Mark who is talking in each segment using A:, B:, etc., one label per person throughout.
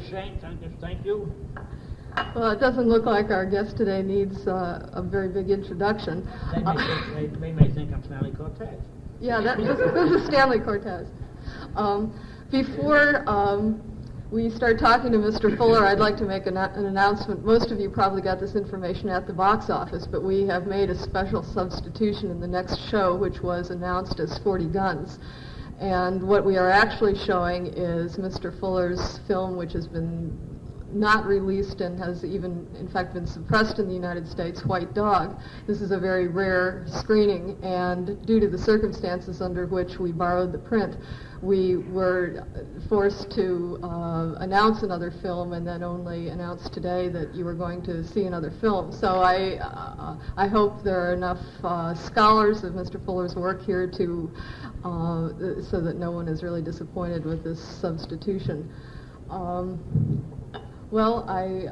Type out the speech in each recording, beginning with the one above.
A: Shane. Thank you.
B: Well, it doesn't look like our guest today needs a very big introduction.
A: They may think I'm Stanley Cortez.
B: Yeah, this is Stanley Cortez. Before we start talking to Mr. Fuller, I'd like to make an announcement. Most of you probably got this information at the box office, but we have made a special substitution in the next show, which was announced as 40 Guns. And what we are actually showing is Mr. Fuller's film, which has been not released and has even, in fact, been suppressed in the United States, White Dog. This is a very rare screening, and due to the circumstances under which we borrowed the print, we were forced to announce another film and then only announce today that you were going to see another film. So I hope there are enough scholars of Mr. Fuller's work here to so that no one is really disappointed with this substitution. Well, I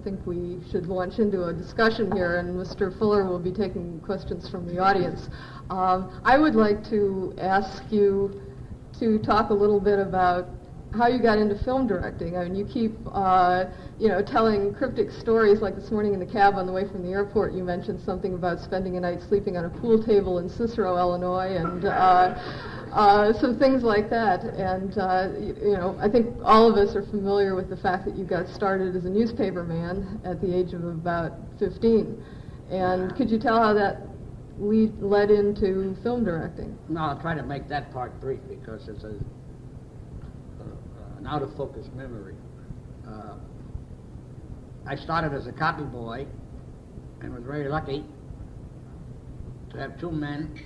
B: think we should launch into a discussion here, and Mr. Fuller will be taking questions from the audience. I would like to ask you to talk a little bit about how you got into film directing. I mean, you keep, telling cryptic stories. Like this morning in the cab on the way from the airport, you mentioned something about spending a night sleeping on a pool table in Cicero, Illinois, and some things like that. And, I think all of us are familiar with the fact that you got started as a newspaper man at the age of about 15. And could you tell how that led into film directing?
A: No, I'll try to make that part brief because it's an out-of-focus memory. I started as a copy boy and was very lucky to have two men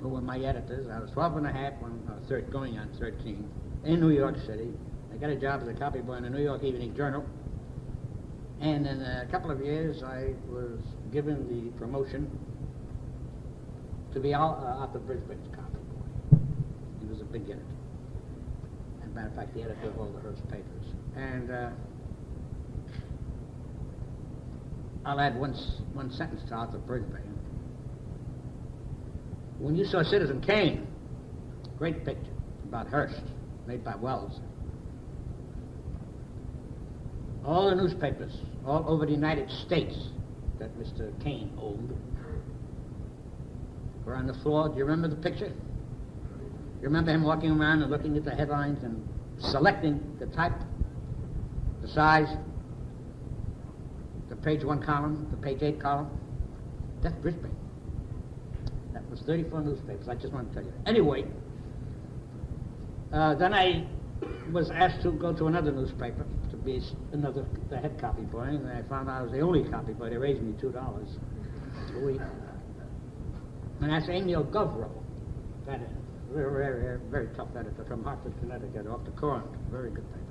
A: who were my editors. I was 12 and a half when I was going on 13 in New York City. I got a job as a copy boy in the New York Evening Journal. And in a couple of years, I was given the promotion to be Arthur Brisbane's copy boy. He was a big editor. As a matter of fact, the editor of all the Hearst papers. And I'll add one sentence to Arthur Brisbane. When you saw Citizen Kane, great picture about Hearst, made by Wells, all the newspapers all over the United States that Mr. Kane owned were on the floor. Do you remember the picture? You remember him walking around and looking at the headlines and selecting the type, the size, the page 1 column, the page 8 column? That's Brisbane. That was 34 newspapers. I just want to tell you. Anyway, then I was asked to go to another newspaper to be the head copy boy, and I found out I was the only copy boy. They raised me $2 a week. And that's Emil Goverill, that editor, very, very tough editor from Hartford, Connecticut, off the Courant, very good paper.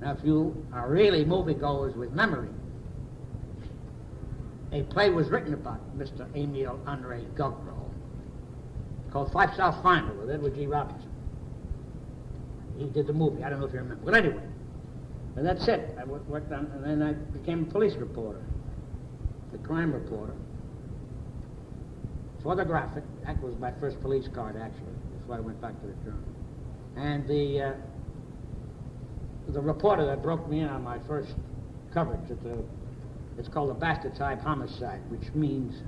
A: Now, if you are really moviegoers with memory, a play was written about Mr. Emil Andre Goverill called Five South Final with Edward G. Robinson. He did the movie. I don't know if you remember. But anyway, and that's it. I worked on, and then I became a police reporter, the crime reporter, for the Graphic. That was my first police card, actually, before I went back to the Journal. And the reporter that broke me in on my first coverage it's called a bastard-type homicide, which means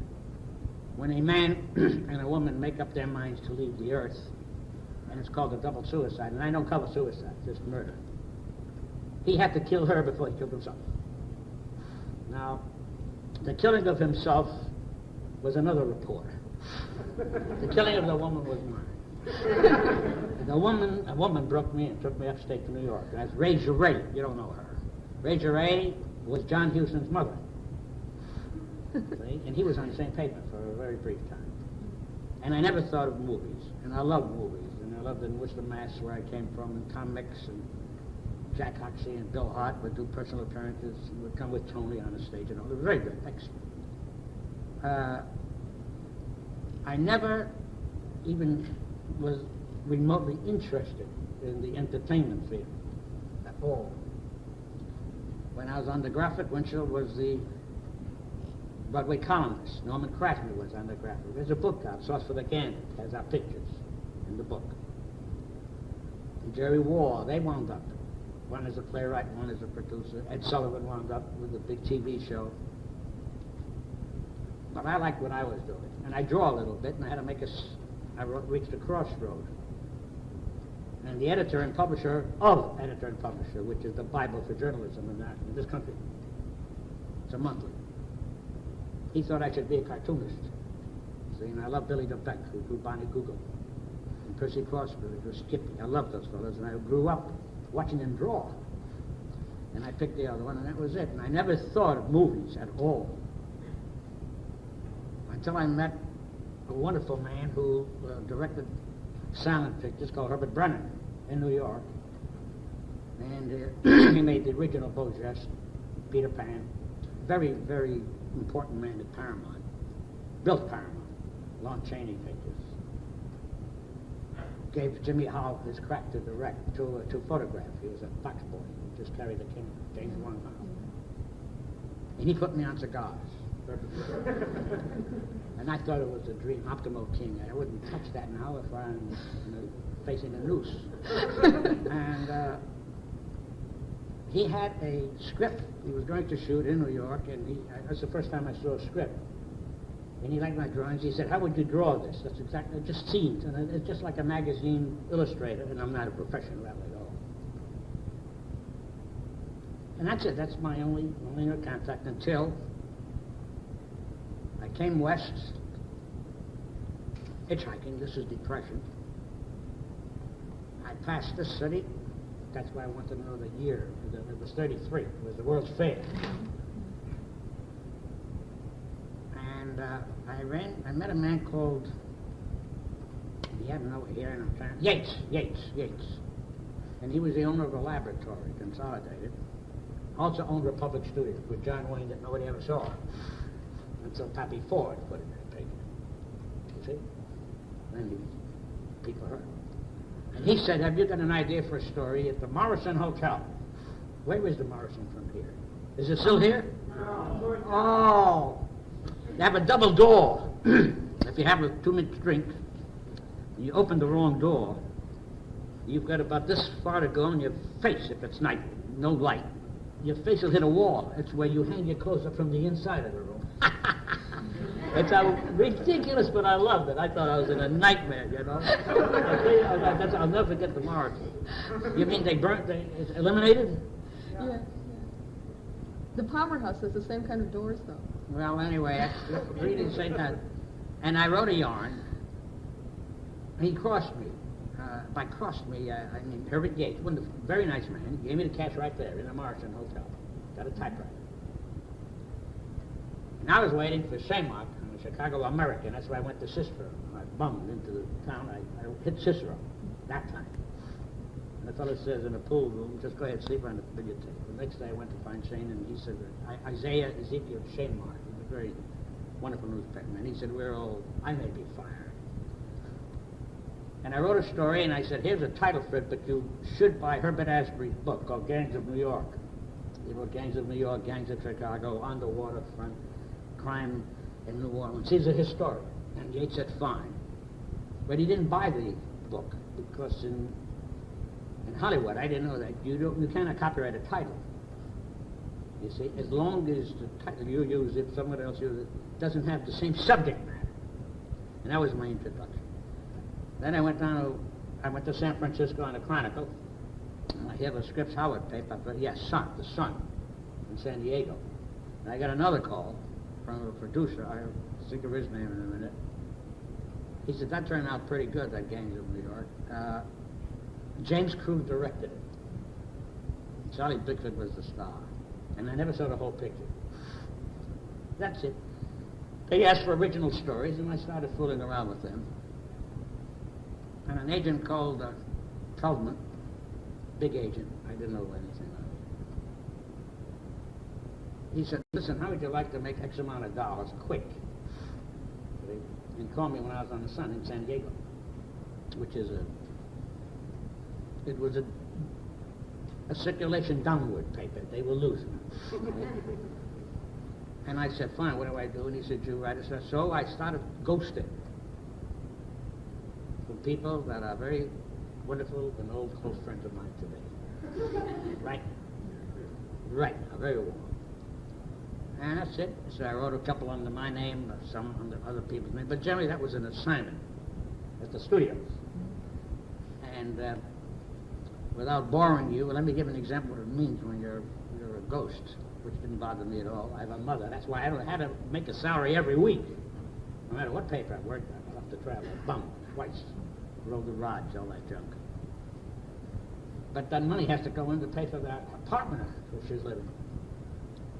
A: when a man and a woman make up their minds to leave the earth, and it's called a double suicide, and I don't cover suicide, just murder. He had to kill her before he killed himself. Now, the killing of himself was another reporter. The killing of the woman was mine. A woman broke me and took me upstate to New York. That's Ray Juray. You don't know her. Ray Juray was John Huston's mother. See? And he was on the same pavement for a very brief time. And I never thought of movies. And I loved movies. And I loved in Worcester, Mass, where I came from, and Tom Mix and Jack Hoxsey and Bill Hart would do personal appearances and would come with Tony on the stage and all. It was very good, excellent. I never even was remotely interested in the entertainment field at all. When I was on the Graphic, Winchell was the Broadway columnist. Norman Krasny was on the Graphic. There's a book out, Sauce for the Candy, has our pictures in the book. And Jerry Wall, they wound up One is a playwright, one is a producer. Ed Sullivan wound up with a big TV show. But I liked what I was doing. And I draw a little bit, and I had to make reached a crossroad. And the editor and publisher of Editor and Publisher, which is the Bible for journalism in this country, it's a monthly, he thought I should be a cartoonist. See, and I love Billy DeBeck, who drew Bonnie Google, and Percy Crosby, who drew Skippy. I love those fellows, and I grew up watching them draw. And I picked the other one, and that was it. And I never thought of movies at all until I met a wonderful man who directed silent pictures called Herbert Brennan in New York. And he made the original Bojas, Peter Pan. Very, very important man at Paramount. Built Paramount. Lon Chaney Pictures. Gave Jimmy Howe his crack to direct, to photograph. He was a box boy. He just carried the king, James Wong Howe. And he put me on cigars. And I thought it was a dream. Optimo King. I wouldn't touch that now if I'm facing a noose. And he had a script he was going to shoot in New York, and that's the first time I saw a script. And he liked my drawings. He said, "How would you draw this?" That's exactly, just scenes, and it's just like a magazine illustrator, and I'm not a professional that way at all. And that's it. That's my only contact until I came west, hitchhiking. This is Depression. I passed this city. That's why I want to know the year. It was 33. It was the World's Fair. And I met a man called, he had an over here, and I'm trying, Yates. And he was the owner of a laboratory, Consolidated. Also owned Republic Studios with John Wayne that nobody ever saw. Until Pappy Ford put it in the paper. You see? Then people heard. And he said, "Have you got an idea for a story at the Morrison Hotel?" Where is the Morrison from here? Is it still here? No. Oh. They have a double door. If you have a 2-minute drink, and you open the wrong door, you've got about this far to go in your face if it's night, no light. Your face will hit a wall. It's where you hang your clothes up from the inside of the room. It's ridiculous, but I loved it. I thought I was in a nightmare, you know. I'll never forget the Morrison. You mean it's eliminated?
B: Yeah. The Palmer House has the same kind of doors, though.
A: Well, anyway, that's really the same kind. And I wrote a yarn. He crossed me. By crossed me, I mean Herbert Yates, wonderful, very nice man. He gave me the cash right there in the Morrison Hotel. Got a typewriter. And I was waiting for Shaymark, the Chicago American. That's why I went to Cicero. I bummed into the town. I hit Cicero that time. And the fellow says in the pool room, "Just go ahead and sleep on the billiard table." The next day I went to find Shane, and he said, Isaiah Ezekiel Shaymark, he's a very wonderful newspaper man. He said, I may be fired. And I wrote a story, and I said, "Here's a title for it, but you should buy Herbert Asbury's book called Gangs of New York." He wrote Gangs of New York, Gangs of Chicago, On the Waterfront, Crime in New Orleans. He's a historian. And Yates said, "Fine." But he didn't buy the book, because in Hollywood, I didn't know that, you cannot copyright a title. You see, as long as the title you use, if someone else uses it, doesn't have the same subject matter. And that was my introduction. Then I went to San Francisco on the Chronicle. And I have a Scripps Howard paper, but the Sun, in San Diego. And I got another call from a producer. I'll think of his name in a minute. He said, "That turned out pretty good, that Gangs of New York." James Crew directed it. Charlie Bickford was the star. And I never saw the whole picture. That's it. They asked for original stories, and I started fooling around with them. And an agent called Feldman, big agent, I didn't know anything of it. He said, "Listen, how would you like to make X amount of dollars quick?" And called me when I was on the Sun in San Diego, which is it was a circulation downward paper. They were losing. And I said, "Fine, what do I do?" And he said, "You write it." So I started ghosting from people that are very wonderful and old close friends of mine today. Right? Right, very warm. And that's it. So I wrote a couple under my name, some under other people's name, but generally that was an assignment at the studios. And without boring you, let me give an example of what it means when you're a ghost, which didn't bother me at all. I have a mother. That's why I had to make a salary every week. No matter what paper I worked on, I'd have to travel. Bum, twice. Rode the rods, all that junk. But that money has to go in to pay for that apartment where she's living.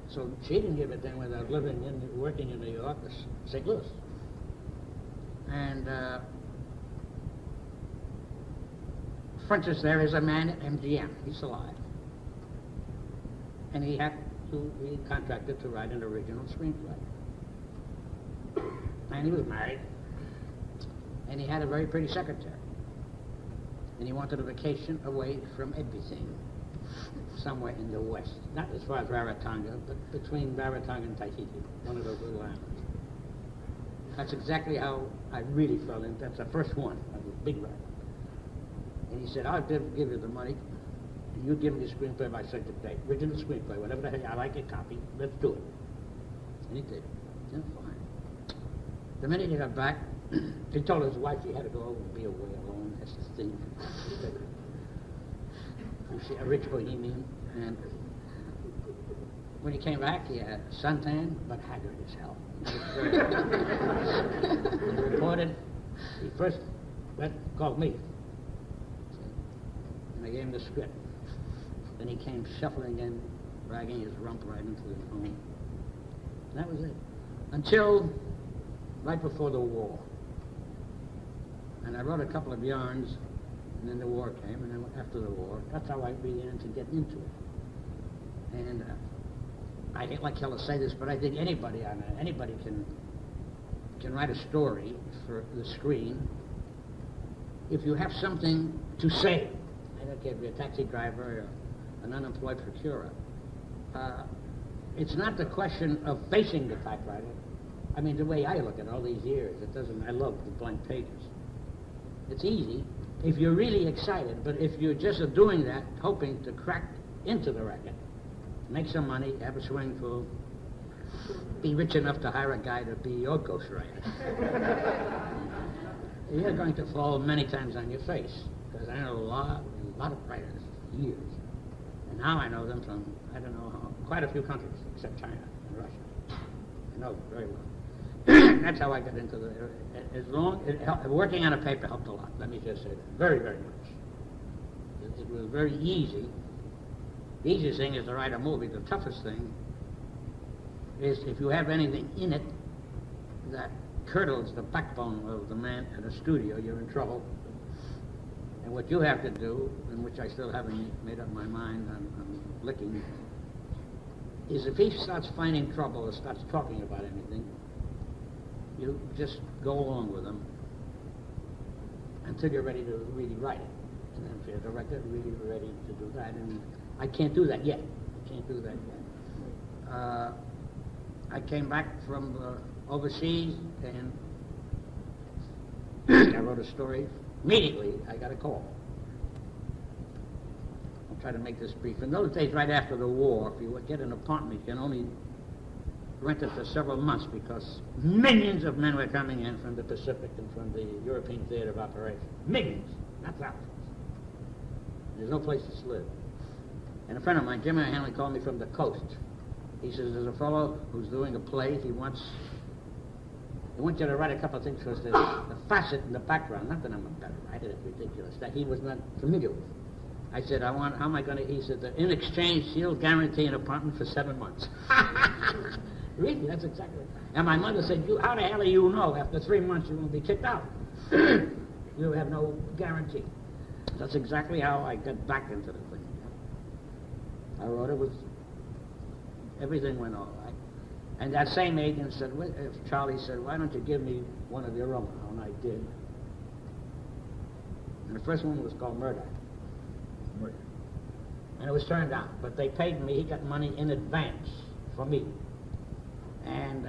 A: So she didn't give a damn without working in New York or St. Louis. And French's there is a man at MGM. He's alive. And he contracted to write an original screenplay. And he was married. And he had a very pretty secretary. And he wanted a vacation away from everything. Somewhere in the west. Not as far as Rarotonga, but between Rarotonga and Tahiti. One of those little islands. That's exactly how I really felt in. That's the first one. I was a big writer. And he said, I'll give you the money. And you give me the screenplay by such a date. Original screenplay, whatever the hell. I like a copy. Let's do it. And he did. Yeah, fine. The minute he got back, he told his wife he had to go over and be away alone. That's the thing. You see, a rich bohemian. And when he came back, he had suntan, but haggard as hell. He reported, he first called me. And I gave him the script. Then he came shuffling in, dragging his rump right into his home. That was it. Until right before the war. And I wrote a couple of yarns, and then the war came, and then after the war, that's how I began to get into it. And I hate like hell to say this, but I think anybody can write a story for the screen if you have something to say. I don't care if you're a taxi driver or an unemployed procurer. It's not the question of facing the typewriter. I mean, the way I look at all these years, I love the blank pages. It's easy if you're really excited, but if you're just doing that, hoping to crack into the racket, make some money, have a swimming pool, be rich enough to hire a guy to be your ghostwriter, you're going to fall many times on your face. Because I know a lot of writers, years. And now I know them from, I don't know how, quite a few countries, except China and Russia. I know them very well. That's how I got into working on a paper helped a lot, let me just say that. Very, very much. It was very easy. The easiest thing is to write a movie. The toughest thing is if you have anything in it that curdles the backbone of the man at a studio, you're in trouble. And what you have to do, in which I still haven't made up my mind on licking, is if he starts finding trouble or starts talking about anything, you just go along with him until you're ready to really write it. And then if you're a director, really ready to do that. And I can't do that yet. I came back from overseas and I wrote a story. Immediately, I got a call. I'll try to make this brief. In those days, right after the war, if you get an apartment, you can only rent it for several months because millions of men were coming in from the Pacific and from the European theater of operation. Millions, not thousands. There's no place to live. And a friend of mine, Jimmy Hanley, called me from the coast. He says, there's a fellow who's doing a play. He wants you to write a couple of things because there's a facet in the background, not that I'm a better writer, it's ridiculous, that he was not familiar with. I said, how am I going to, he said, in exchange, he'll guarantee an apartment for 7 months. Really, that's exactly it. And my mother said, how the hell do you know after 3 months you won't be kicked out? You have no guarantee. That's exactly how I got back into the thing. I wrote it everything went all right. And that same agent said, Charlie said, why don't you give me one of your own? And I did. And the first one was called Murdoch. And it was turned down. But they paid me, he got money in advance for me. And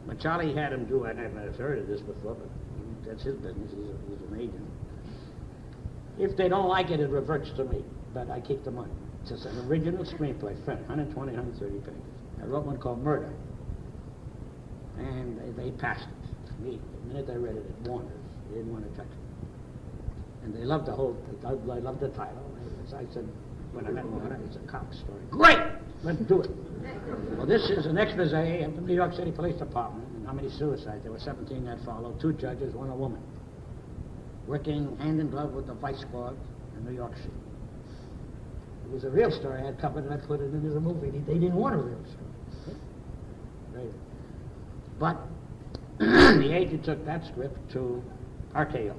A: when Charlie had him do, I never heard of this before, but that's his business, he's an agent. If they don't like it, it reverts to me. but I keep the money. It's just an original screenplay, 120, 130 pages. I wrote one called Murder, and they passed it. Me, the minute I read it, it warned us. They didn't want to touch it. And they loved the whole, I loved the title. I said, when I met Murder, it's a cop story. Great! Let's do it. Well, this is an expose of the New York City Police Department and how many suicides. There were 17 that followed, 2 judges, 1 a woman, working hand in glove with the vice squad in New York City. It was a real story I had covered, and I put it in as a movie. They didn't want a real story. Right. But the agent took that script to RKO.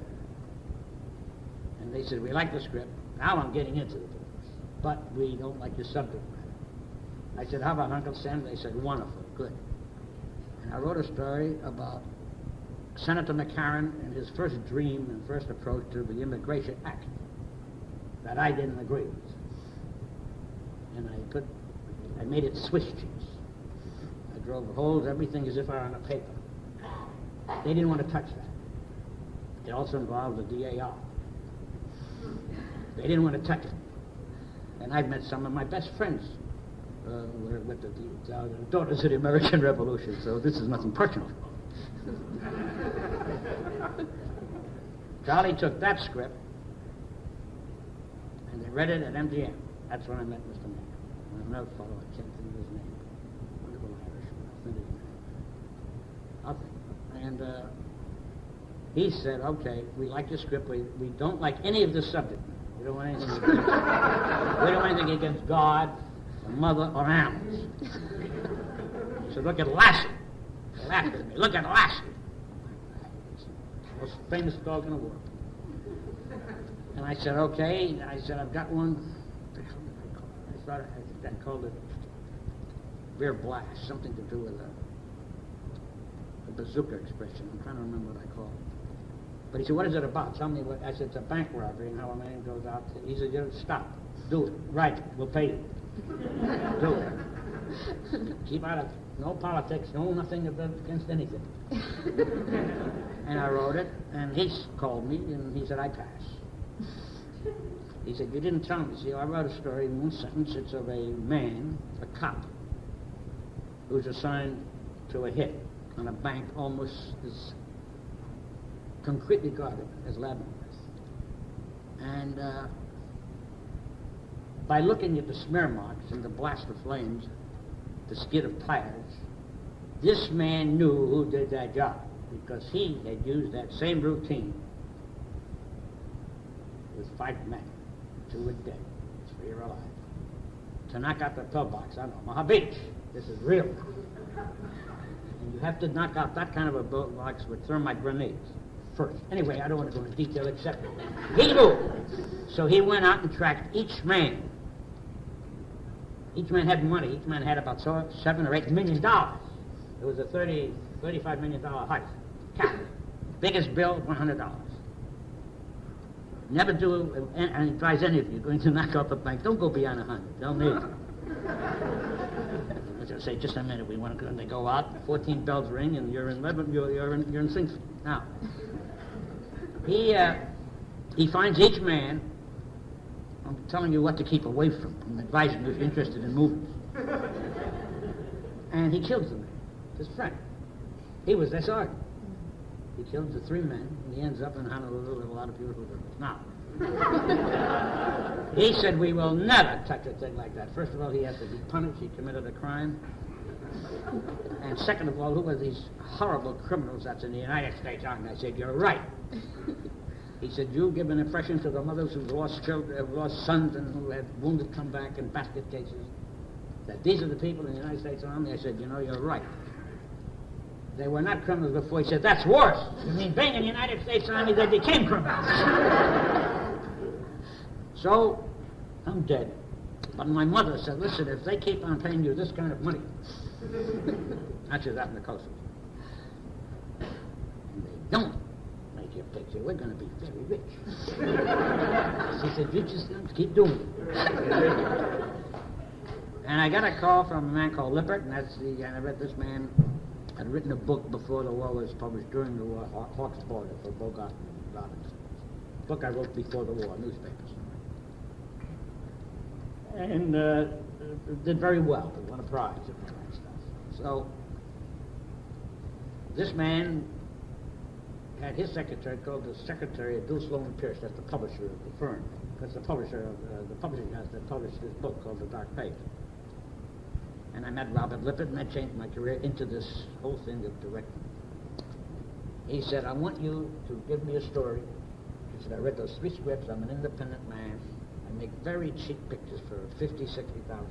A: And they said, we like the script. Now I'm getting into the business. But we don't like the subject matter. I said, how about Uncle Sam? They said, wonderful, good. And I wrote a story about Senator McCarran and his first dream and first approach to the Immigration Act that I didn't agree with. And I made it Swiss cheese. I drove the holes, everything as if I were on a paper. They didn't want to touch that. It also involved the DAR. They didn't want to touch it. And I've met some of my best friends with the daughters of the American Revolution, so this is nothing personal. Charlie took that script, and they read it at MGM. That's when I met Mr. Mayor. Another fellow, I can't think of his name. Wonderful Irishman, I'll think of his name. And he said, okay, we like the script, we don't like any of the subject. We don't want anything against, we don't want anything against God, or mother, or animals. He said, look at Lassie. He laughed at me. Look at Lassie. Most famous dog in the world. And I said, okay. I said, I've got one. I think I called it Beer Blast, something to do with a bazooka expression. I'm trying to remember what I called it. But he said, what is it about? Tell me what. I said, it's a bank robbery and how a man goes out. He said, stop. Do it. Write it. We'll pay you. Do it. Keep out of no politics, no nothing against anything. And I wrote it, and he called me, and he said, I pass. He said, you didn't tell me. See, I wrote a story in one sentence. It's of a man, a cop, who's assigned to a hit on a bank almost as concretely guarded as Leavenworth. And by looking at the smear marks and the blast of flames, the skid of tires, this man knew who did that job, because he had used that same routine with 5 men, 2 were dead, 3 are alive, to knock out the pillbox on Omaha Beach. This is real. And you have to knock out that kind of a pillbox with thermite grenades first. Anyway, I don't want to go into detail except he knew. So he went out and tracked each man. Each man had money. Each man had about $7 or $8 million. It was a $35 million heist. Cap. Biggest bill, $100. Never do, and I advise any of you going to knock out the bank, don't go beyond 100. They'll need it. As I say, just a minute, we want to, they go out, 14 bells ring, and you're in Lebanon, you're in Sing Street. Now, he finds each man. I'm telling you what to keep away from. I'm advising you if you're interested in movies. And he kills the man, his friend. He was their sergeant. He kills the 3 men, and he ends up in Honolulu with a lot of beautiful girls. Now, he said, we will never touch a thing like that. First of all, he has to be punished. He committed a crime. And second of all, who are these horrible criminals that's in the United States Army? I said, you're right. He said, you give an impression to the mothers who've lost children, have lost sons, and who have wounded come back in basket cases, that these are the people in the United States Army. I said, you know, you're right. They were not criminals before. He said, that's worse. You mean being in the United States Army, they became criminals. So, I'm dead. But my mother said, listen, if they keep on paying you this kind of money, not just out in the coast, and they don't make your picture, we're going to be very rich. She said, you just keep doing it. And I got a call from a man called Lippert, and and I read this man had written a book before the war was published, during the war, Hawks Border, for Bogart and Robinson. Book I wrote before the war, newspapers. and did very well. He won a prize and all that stuff. So this man had his secretary called the secretary of Dulce Sloan Pierce. That's the publisher of the firm. That's the publisher of the publishing house that published this book called The Dark Page. And I met Robert Lippert, and that changed my career into this whole thing of directing. He said, I want you to give me a story. He said, I read those 3 scripts. I'm an independent man. I make very cheap pictures for $50,000, $60,000.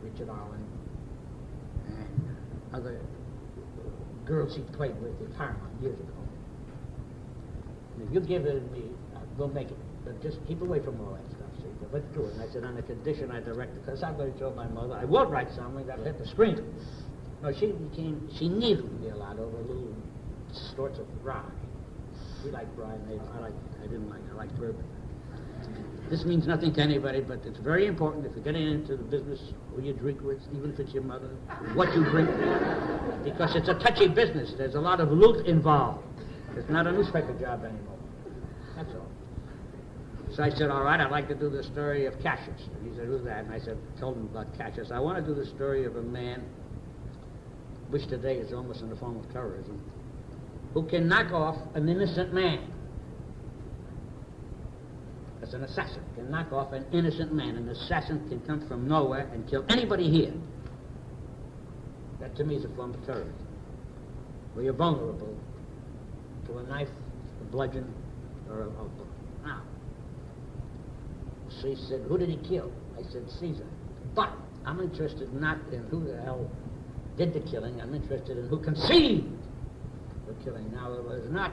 A: Richard Arlen and other girls he played with in Paramount years ago. And if you give it to me, we'll make it. But just keep away from all that stuff, see? But let's do it. And I said, on the condition I direct it, because I'm going to tell my mother, I will write something that'll hit the screen. No, she needled me a lot over little sorts of rye. She liked rye, and I didn't like it. I liked bourbon. This means nothing to anybody, but it's very important if you're getting into the business who you drink with, even if it's your mother, what you drink, because it's a touchy business. There's a lot of loot involved. It's not a newspaper job anymore. That's all. So I said, all right, I'd like to do the story of Cassius. And he said, who's that? And I told him about Cassius. I want to do the story of a man, which today is almost in the form of terrorism, who can knock off an innocent man. As an assassin can knock off an innocent man. An assassin can come from nowhere and kill anybody here. That to me is a form of terrorism, where you're vulnerable to a knife, a bludgeon, or a bullet. Now, so he said, who did he kill? I said, Caesar. But I'm interested not in who the hell did the killing. I'm interested in who conceived the killing. Now, it was not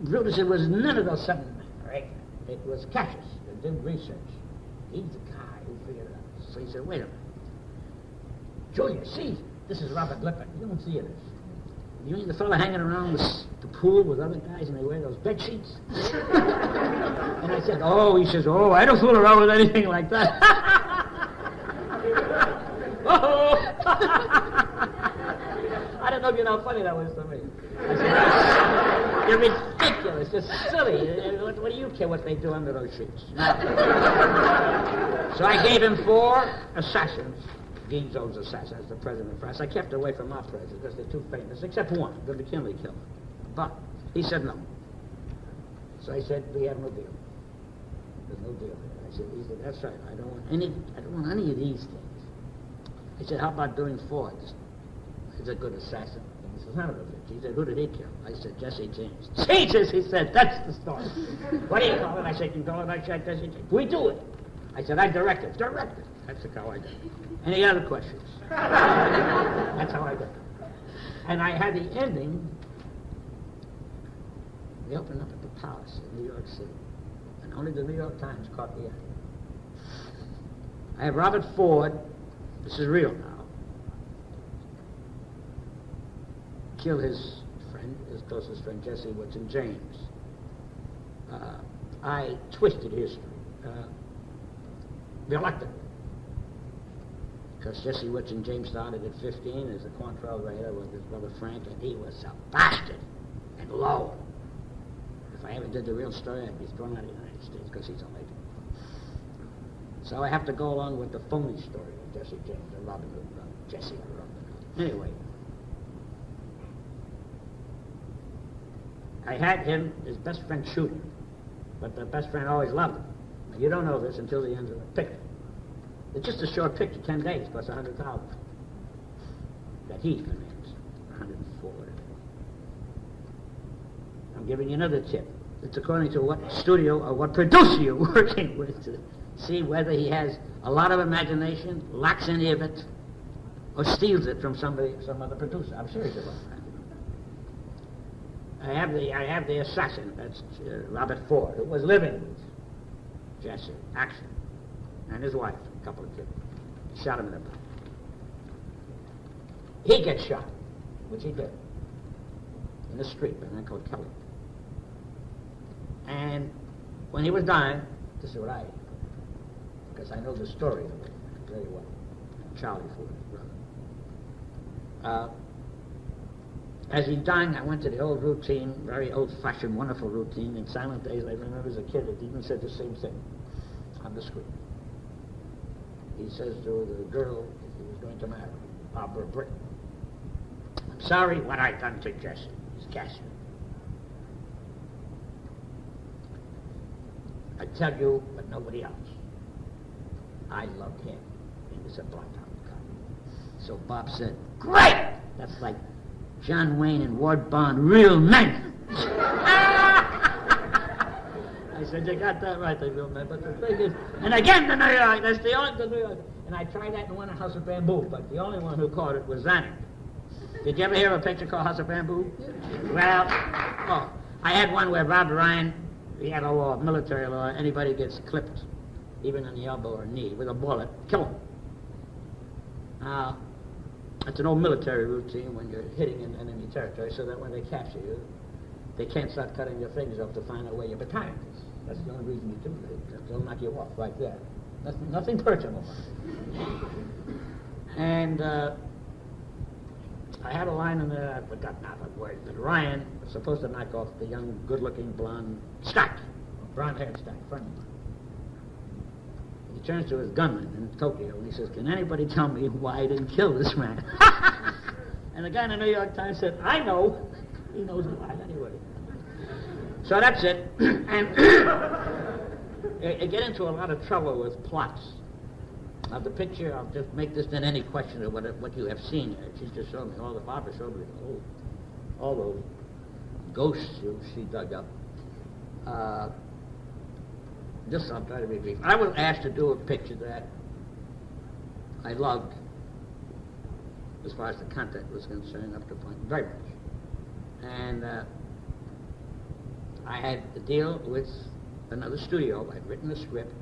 A: Brutus. It was none of those 7 men, right? It was Cassius that did research. He's the guy who figured it out. So he said, wait a minute. Julius Caesar, this is Robert Lippert. You don't see this. You mean the fellow hanging around the pool with other guys and they wear those bed sheets? And I said, oh, he says, oh, I don't fool around with anything like that. Oh! I don't know if you know how funny that was to me. I said, you're ridiculous, you're silly. What do you care what they do under those sheets? So I gave him 4 assassins. Guizot's assassin as the president of France. I kept away from our president because they're too famous, except one, the McKinley killer. But he said no. So I said, we have no deal. There's no deal there. He said, that's right. I don't want any of these things. He said, how about doing Ford? He's a good assassin. He said, none of them. He said, who did he kill? I said, Jesse James. Jesus, he said, that's the story. What do you call it? I said, you call it? I said, Jesse James. We do it. I said, I direct it. Direct it. That's how I did it. Any other questions? That's how I did it. And I had the ending. They opened up at the Palace in New York City. And only the New York Times caught the end. I have Robert Ford. This is real now. Killed his friend, his closest friend, Jesse Woodson James. I twisted history. Reluctantly. Because Jesse Woodson James started at 15 as a Quantrell Raider with his brother Frank, and he was a bastard and low. If I ever did the real story, I'd be thrown out of the United States because he's a legend. So I have to go along with the phony story of Jesse James and Robin Hood. Jesse and Robin Hood. Anyway, I had him, his best friend, shoot him, but the best friend always loved him. Now, you don't know this until the end of the picture. It's just a short picture, 10 days plus 100,000 that he financed, 104. I'm giving you another tip. It's according to what studio or what producer you're working with to see whether he has a lot of imagination, lacks any of it, or steals it from some other producer. I'm serious about that. I have the assassin. That's Robert Ford, who was living with Jesse, action, and his wife, a couple of kids. Shot him in the back. He gets shot, which he did, in the street by a man called Kelly. And when he was dying, this is what I did, because I know the story of it very well. Charlie Ford, his brother. As he's dying, I went to the old routine, very old-fashioned, wonderful routine. In silent days, I remember as a kid, it even said the same thing on the screen. he says to the girl he was going to marry, Barbara Britton, "I'm sorry what I done to Jesse. He's Cassie. I tell you, but nobody else. I love him." He was a bloodhound cop. So Bob said, "Great! That's like John Wayne and Ward Bond, real men." I said, "You got that right, they real men." But the thing is, and again, the New York, that's the only, the New York. And I tried that in one House of Bamboo, but the only one who caught it was Zanuck. Did you ever hear of a picture called House of Bamboo? Well, I had one where Bob Ryan, he had a law, military law, anybody gets clipped, even on the elbow or knee, with a bullet, kill him. Now, it's an old military routine when you're hitting in enemy territory, so that when they capture you, they can't start cutting your fingers off to find out where your battalion is. That's the only reason you do it. They'll knock you off right there. Nothing personal. And I had a line in there, I forgot now the word, but Ryan was supposed to knock off the young, good-looking blonde Scott, blonde-haired Scott, friend of mine. He turns to his gunman in Tokyo and he says, "Can anybody tell me why I didn't kill this man?" And the guy in the New York Times said, "I know." He knows why anyway. So that's it. And I get into a lot of trouble with plots. Now the picture, I'll just make this then any question of what you have seen here. She's just showed me all the Barbara showed me all those ghosts she dug up. Just I'll try to be brief. I was asked to do a picture that I loved, as far as the content was concerned, up to point very much. And I had to deal with another studio. I'd written the script,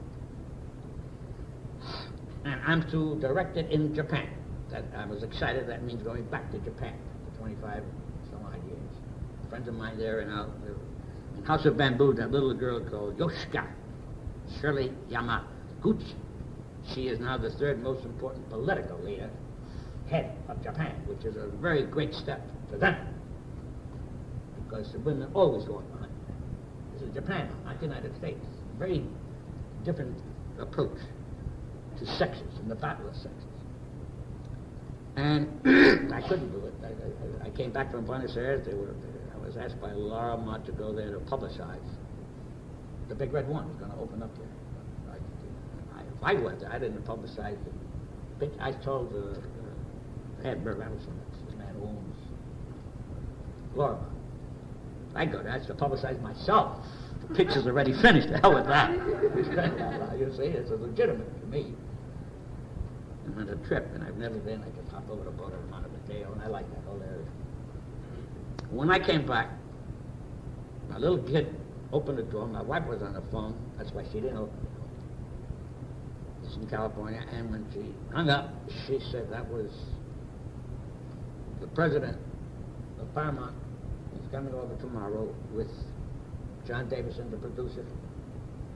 A: and I'm to direct it in Japan. That I was excited. That means going back to Japan for 25 some odd years. Friends of mine there in House of Bamboo, that little girl called Yoshika Shirley Yamaguchi. She is now the third most important political leader, head of Japan, which is a very great step for them. Because the women always going behind. This is Japan, not the United States. Very different approach to sexes and the battle of sexes. And I couldn't do it. I came back from Buenos Aires. I was asked by Laura Mott to go there to publicize. The Big Red One was going to open up there. If I went there, I didn't publicize it. I told Ed Berlevison, that's the man who owns Laura Mott. I go there, I have to publicize myself. The picture's already finished. The hell with that. You see, it's legitimate to me. I'm on a trip, and I've never been. I could hop over the boat at Montevideo, and I like that whole area. When I came back, my little kid opened the door. My wife was on the phone. That's why she didn't open the door. It's in California, and when she hung up, she said that was the president of Paramount. He's coming over tomorrow with John Davison, the producer.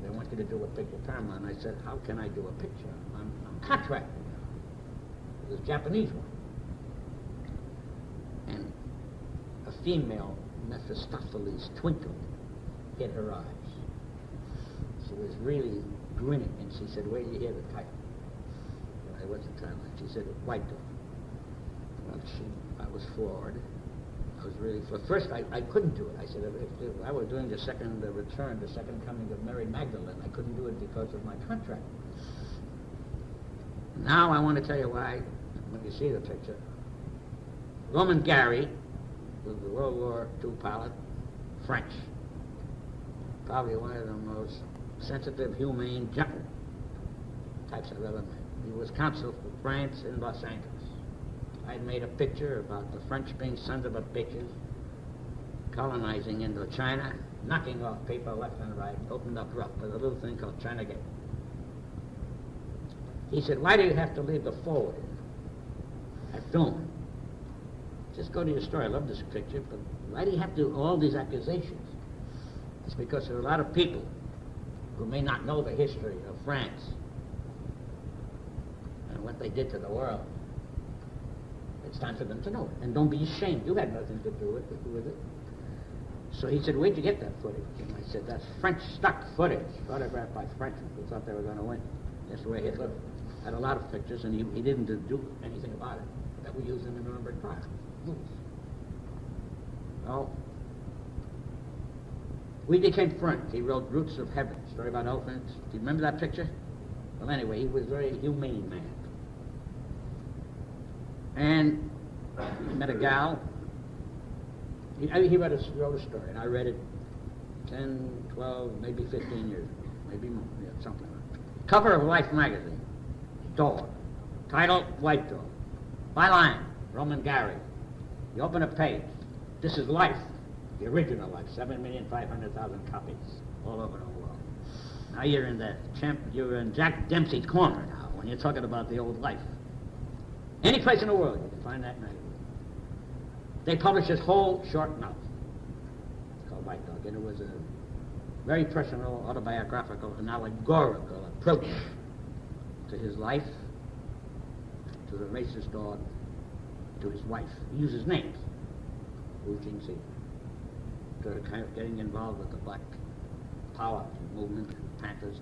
A: They want you to do a picture of Paramount. And I said, "How can I do a picture? I'm contracted now. This Japanese one." And a female Mephistopheles twinkle hit her eyes. She was really grinning, and she said, "Wait till you hear the title." I went to Thailand. She said, "White Dog." Well, I was floored. I was really, for first I couldn't do it. I said, if I were doing the second return, the second coming of Mary Magdalene, I couldn't do it because of my contract. Now I want to tell you why, when you see the picture. Roman Gary was the World War II pilot, French. Probably one of the most sensitive, humane, gentle types I've ever met. He was consul for France in Los Angeles. I'd made a picture about the French being sons of a bitches, colonizing Indochina, knocking off people left and right, opened up rough with a little thing called China Gate. He said, "Why do you have to leave the forward at Doom? Just go to your story. I love this picture, but why do you have to do all these accusations?" It's because there are a lot of people who may not know the history of France and what they did to the world. It's time for them to know it. And don't be ashamed. You had nothing to do with it. So he said, "Where'd you get that footage?" And I said, "That's French stock footage, photographed by Frenchmen who thought they were going to win." That's where Hitler. had a lot of pictures, and he didn't do anything about it. That we used in the Nuremberg trial. Well, we became friends. He wrote Roots of Heaven, story about elephants. Do you remember that picture? Well, anyway, he was a very humane man. And he met a gal. He wrote a story, and I read it 10, 12, maybe 15 years ago. Maybe more, yeah, something like that. Cover of Life magazine. Dog. Title, White Dog. Byline, Roman Gary. You open a page. This is Life. The original Life. 7,500,000 copies all over the world. Now you're in Jack Dempsey's corner now when you're talking about the old Life. Any place in the world you can find that magazine. They published this whole short novel called White Dog, and it was a very personal, autobiographical, and allegorical approach to his life, to the racist dog, to his wife. He uses names. Wu Jingxi, to kind of getting involved with the Black Power movement, Panthers.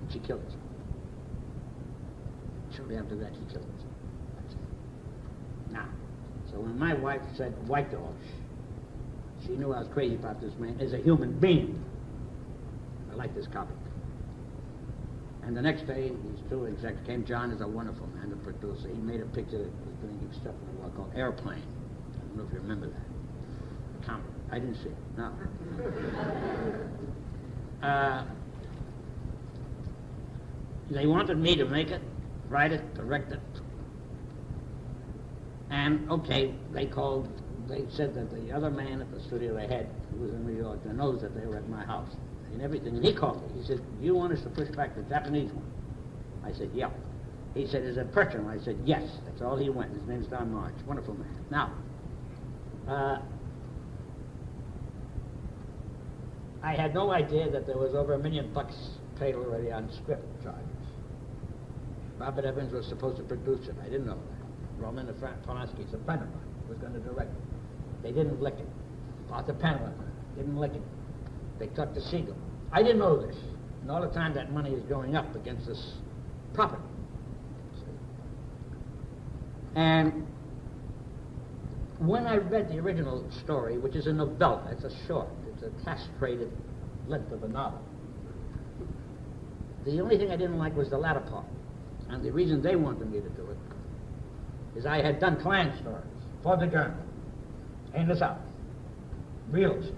A: And she killed herself. Shortly after that, she killed herself. That's it. Now, so when my wife said White Dog, she knew I was crazy about this man as a human being. I like this copy. And the next day, these two execs came. John is a wonderful man, the producer. He made a picture that was doing stuff in the world called Airplane. I don't know if you remember that. Comedy. I didn't see it. No. They wanted me to make it, write it, direct it. And, okay, they said that the other man at the studio they had, who was in New York, they knows that they were at my house and everything. And he called me. He said, "Do you want us to push back the Japanese one?" I said, "Yeah." He said, "Is it personal?" I said, "Yes." That's all he went. His name's Don March. Wonderful man. Now, I had no idea that there was over $1 million paid already on script charges. Robert Evans was supposed to produce it. I didn't know that. Roman Polanski, a friend of mine, was going to direct it. They didn't lick it. Arthur Penrose didn't lick it. They talked to Siegel. I didn't know this. And all the time that money is going up against this property. And when I read the original story, which is a novella, it's a short, it's a castrated length of a novel. The only thing I didn't like was the latter part. And the reason they wanted me to do it is I had done Klan stories for the journal in the South. Real stories,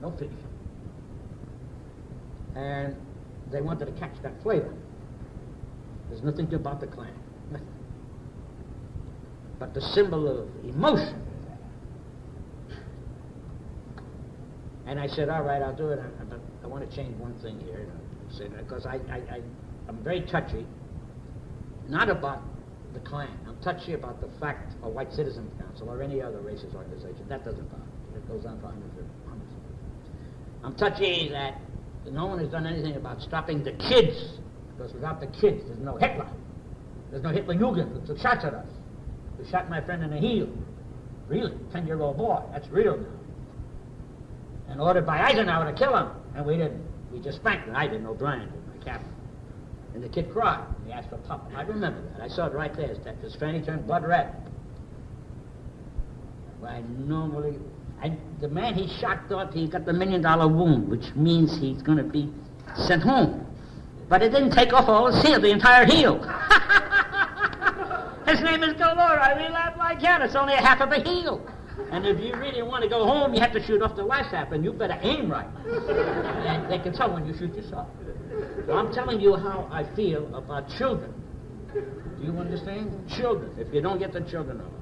A: no fiction. And they wanted to catch that flavor. There's nothing about the Klan, nothing. But the symbol of emotion is there. And I said, all right, I'll do it, but I want to change one thing here. Because I'm very touchy, not about the Klan. I'm touchy about the fact of White Citizens Council or any other racist organization. That doesn't bother me. It goes on for hundreds of years. I'm touchy that no one has done anything about stopping the kids, because without the kids, there's no Hitler. There's no Hitler-Jugend that took shots at us. They shot my friend in the heel. Really, 10-year-old boy. That's real now. And ordered by Eisenhower to kill him. And we didn't. We just spanked him. I didn't. O'Brien did, my captain. And the kid cried. He asked for pop. I remember that. I saw it right there. His fanny turned blood red. Well, the man he shot thought he got the $1 million wound, which means he's going to be sent home. But it didn't take off all his heel, the entire heel. His name is Galora. We laugh like that. It's only a half of a heel. And if you really want to go home, you have to shoot off the last half, and you better aim right. And they can tell when you shoot yourself. So I'm telling you how I feel about children. Do you understand? Children. If you don't get the children off.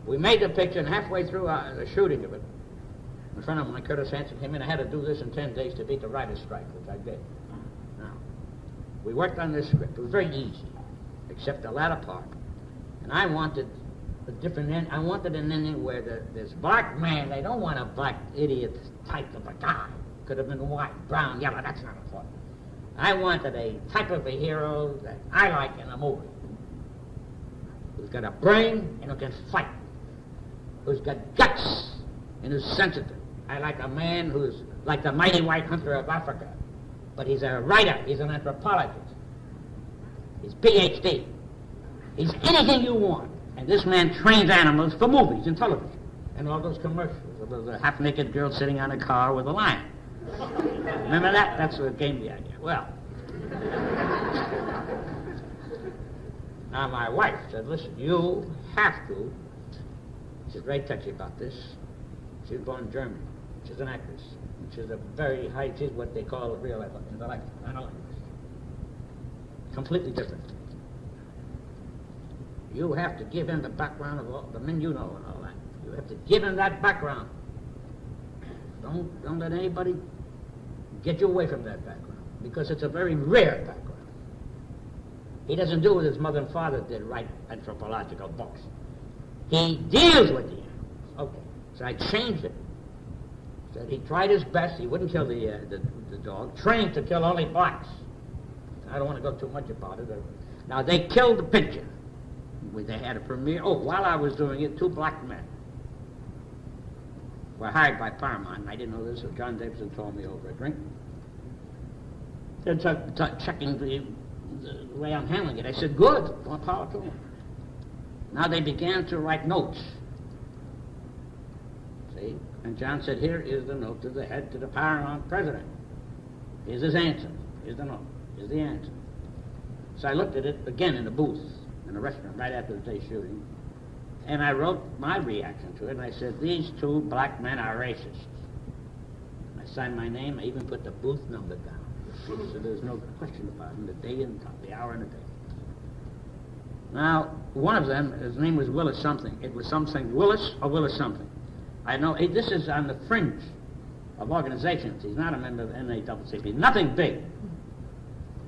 A: We made the picture, and halfway through the shooting of it, a friend of mine, Curtis Hanson, came in. I had to do this in 10 days to beat the writer's strike, which I did. Now, we worked on this script. It was very easy, except the latter part. And I wanted a different end. I wanted an ending where this black man, they don't want a black idiot type of a guy. Could have been white, brown, yellow. That's not important. I wanted a type of a hero that I like in a movie. Who's got a brain and who can fight. Who's got guts and who's sensitive. I like a man who's like the mighty white hunter of Africa. But he's a writer, he's an anthropologist. He's PhD. He's anything you want. And this man trains animals for movies and television. And all those commercials. There was a half-naked girl sitting on a car with a lion. Remember that? That's what gave me the idea. Well, now my wife said, listen, you have to. She's very touchy about this. She was born in Germany. She's an actress. She's a very high, she's what they call a real intellect, analyst. Completely different. You have to give him the background of all the men you know and all that. You have to give him that background. Don't let anybody get you away from that background, because it's a very rare background. He doesn't do what his mother and father did, write anthropological books. He deals with the animals. Okay, so I changed it. Said he tried his best. He wouldn't kill the dog. Trained to kill only blacks. I don't want to go too much about it. Now they killed the picture. They had a premiere. Oh, while I was doing it, 2 black men were hired by Paramount. I didn't know this, so John Davidson told me over a drink. They're checking the way I'm handling it. I said, good, more power to them. Now they began to write notes. See? And John said, here is the note to the head, to the Paramount president. Here's his answer. Here's the note. Here's the answer. So I looked at it again in the booth, in a restaurant, right after the day's shooting. And I wrote my reaction to it, and I said, these 2 black men are racist. I signed my name. I even put the booth number down. So there's no question about it, the day and the hour and the day. Now, one of them, his name was Willis something. It was something Willis or Willis something. I know, this is on the fringe of organizations. He's not a member of NAACP. Nothing big.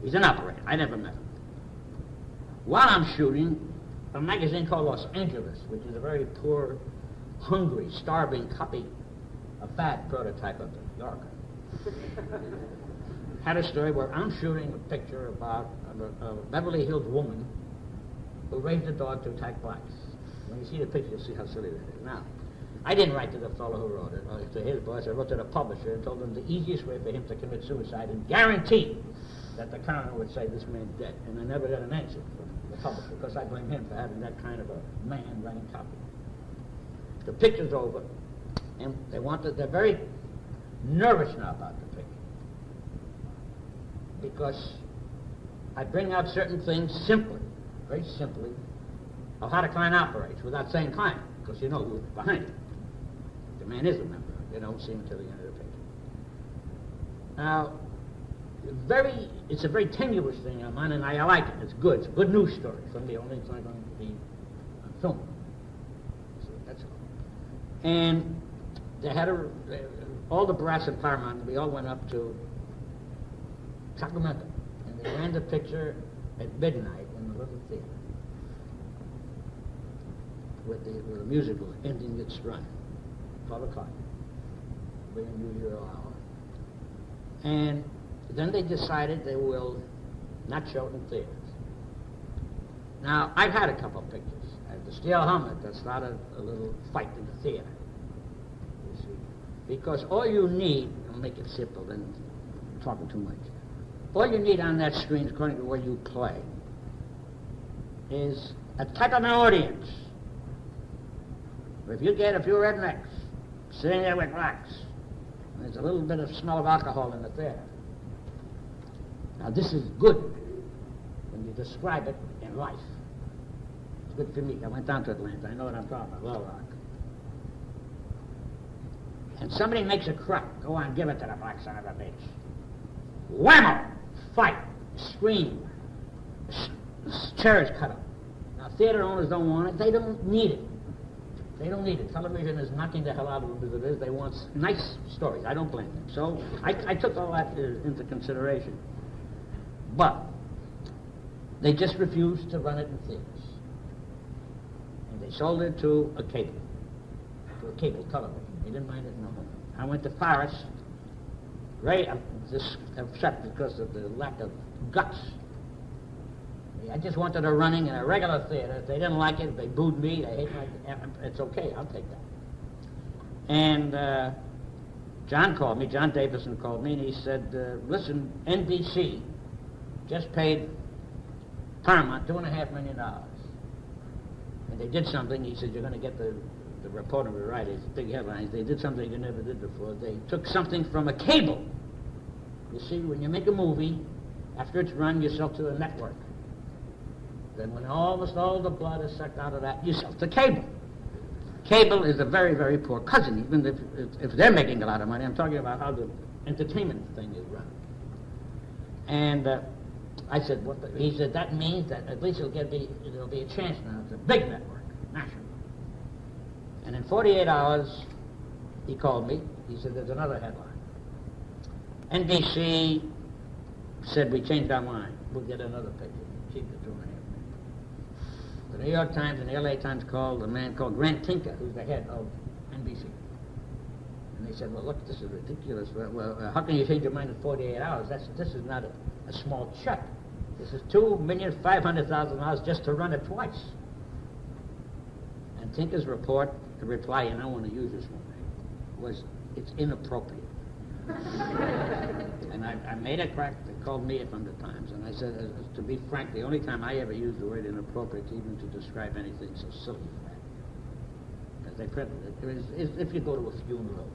A: He's an operator. I never met him. While I'm shooting, a magazine called Los Angeles, which is a very poor, hungry, starving copy, a bad prototype of the Yorker, had a story where I'm shooting a picture about a Beverly Hills woman who raised a dog to attack blacks. When you see the picture, you'll see how silly that is. Now, I didn't write to the fellow who wrote it, or to his boss. I wrote to the publisher and told him the easiest way for him to commit suicide and guarantee that the coroner would say this man's dead. And I never got an answer from the publisher, because I blame him for having that kind of a man writing copy. The picture's over, and they're very nervous now about the picture, because I bring out certain things simply, very simply, of how the Klan operates without saying Klan, because you know who's behind it. The man is a member. You don't see him until the end of the picture. Now, it's a very tenuous thing I'm on, and I like it. It's good. It's a good news story. From the only thing going to be on film. So that's all. And they had all the brass in Paramount, we all went up to Sacramento, and they ran the picture at midnight in the little theater with the musical ending its run, 12 o'clock, very unusual hour. And then they decided they will not show it in theaters. Now, I've had a couple of pictures. I have the Steel Helmet that started a little fight in the theater, you see. Because all you need, I'll make it simple, then I'm talking too much. All you need on that screen, according to where you play, is a type of an audience. If you get a few rednecks sitting there with blacks, there's a little bit of smell of alcohol in the theater. Now this is good when you describe it in life. It's good for me. I went down to Atlanta. I know what I'm talking about, Little Rock. And somebody makes a crack. Go on, give it to the black son of a bitch. Whammo! Fight. Scream. Chairs cut up. Now theater owners don't want it. They don't need it. They don't need it. Television is knocking the hell out of them as it is. They want nice stories. I don't blame them. So I took all that into consideration. But they just refused to run it in theaters. And they sold it to a cable television. They didn't mind it in the home. I went to Paris, very upset because of the lack of guts. I just wanted her running in a regular theater. If they didn't like it, if they booed me, they hate my... It's okay, I'll take that. And John Davidson called me, and he said, listen, NBC just paid Paramount $2.5 million. And they did something. He said, you're going to get the reporter to write his big headlines. They did something you never did before. They took something from a cable. You see, when you make a movie, after it's run, you sell to a network. Then when almost all the blood is sucked out of that, you sell to cable. Cable is a very, very poor cousin, even if they're making a lot of money. I'm talking about how the entertainment thing is run. And I said, he said, that means that at least there'll be a chance now. It's a big network, national. And in 48 hours, he called me. He said, there's another headline. NBC said, we changed our mind. We'll get another picture. Keep the $2.5 million. The New York Times and the LA Times called a man called Grant Tinker, who's the head of NBC. And they said, well, look, this is ridiculous. Well, how can you change your mind in 48 hours? This is not a small check. This is $2,500,000 just to run it twice. And Tinker's the reply, and I want to use this one, was, it's inappropriate. And I made a crack. They called me from the Times, and I said, to be frank, the only time I ever used the word inappropriate even to describe anything so silly as that. Because if you go to a funeral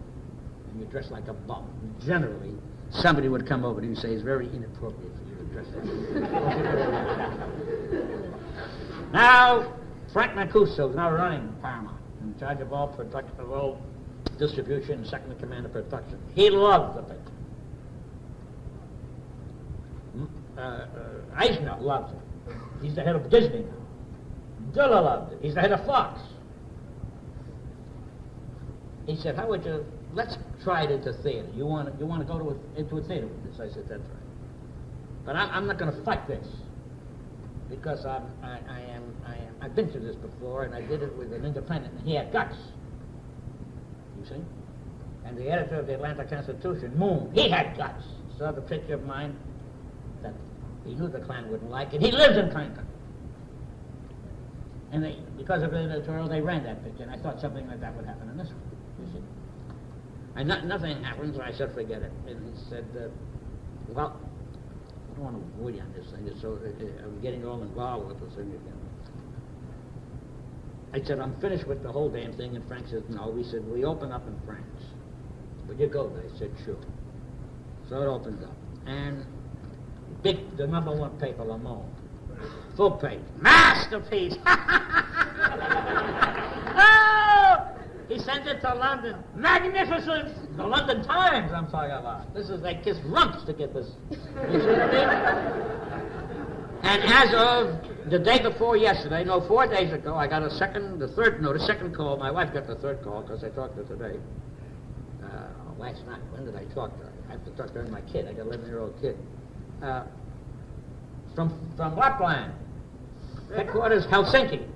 A: and you dress like a bum, generally somebody would come over to you and say, it's very inappropriate for you to dress like a bum. Now, Frank Mancuso is now running Paramount, in charge of all production, of all distribution, second in command of production. He loves the picture. Eisner loves it. He's the head of Disney now. Diller loves it. He's the head of Fox. He said, how would you, let's try it into theater. You want to go into a theater with this? I said, that's right. But I'm not going to fight this, because I've been through this before, and I did it with an independent, and he had guts. You see? And the editor of the Atlanta Constitution, Moon, he had guts. Saw the picture of mine that he knew the Klan wouldn't like it. He lives in Clinton. And because of the editorial, they ran that picture, and I thought something like that would happen in this one, you see. And nothing happens, and I said, forget it. And he said, well, I don't want to bore you on this thing, so I'm getting all involved with this thing again. I said, I'm finished with the whole damn thing, and Frank said, no. We said, we open up in France. Would you go there? I said, sure. So it opens up. And the number one paper, Le Monde, full page, masterpiece. Oh! He sent it to London. Magnificent! The London Times, I'm talking about. This is, they kiss rumps to get this. You see what I mean? And as of the day before yesterday, 4 days ago, I got the second call. My wife got the third call because I talked to her today. Last night. When did I talk to her? I have to talk to her and my kid. I got an 11-year-old kid. From Lapland. Headquarters, Helsinki.